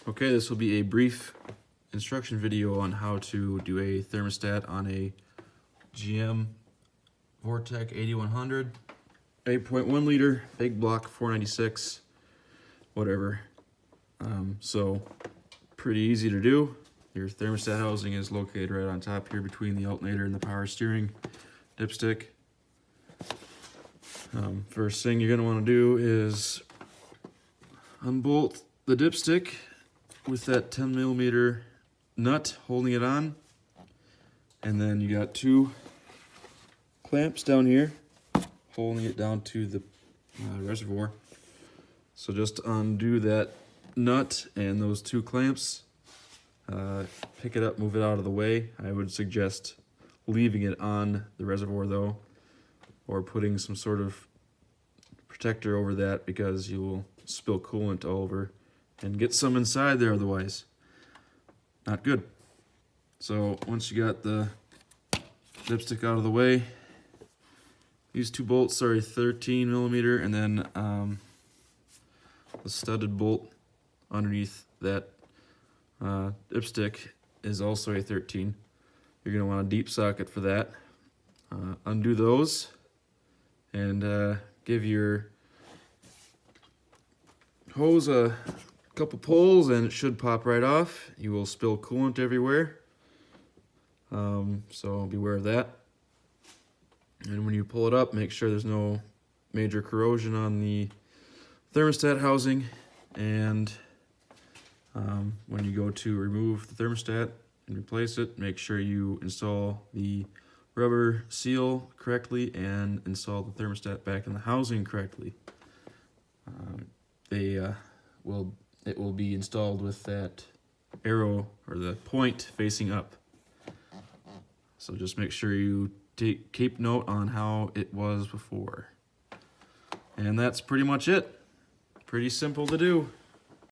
Okay, this will be a brief instruction video on how to do a thermostat on a GM vortec 8100, 8.1 liter, big block 496, whatever. So pretty easy to do. Your thermostat housing is located right on top here between the alternator and the power steering dipstick. First thing you're going to want to do is unbolt the dipstick with that 10mm nut holding it on, and then you got two clamps down here holding it down to the reservoir. So just undo that nut and those two clamps, pick it up, move it out of the way. I would suggest leaving it on the reservoir though, or putting some sort of protector over that, because you will spill coolant all over and get some inside there otherwise. Not good. So once you got the dipstick out of the way, these two bolts are a 13mm, and then the studded bolt underneath that dipstick is also a 13. You're going to want a deep socket for that. Undo those and give your hose a couple pulls and it should pop right off. You will spill coolant everywhere, so beware of that. And when you pull it up, make sure there's no major corrosion on the thermostat housing. And when you go to remove the thermostat and replace it, make sure you install the rubber seal correctly and install the thermostat back in the housing correctly. It will be installed with that arrow or the point facing up. So just make sure you keep note on how it was before. And that's pretty much it. Pretty simple to do.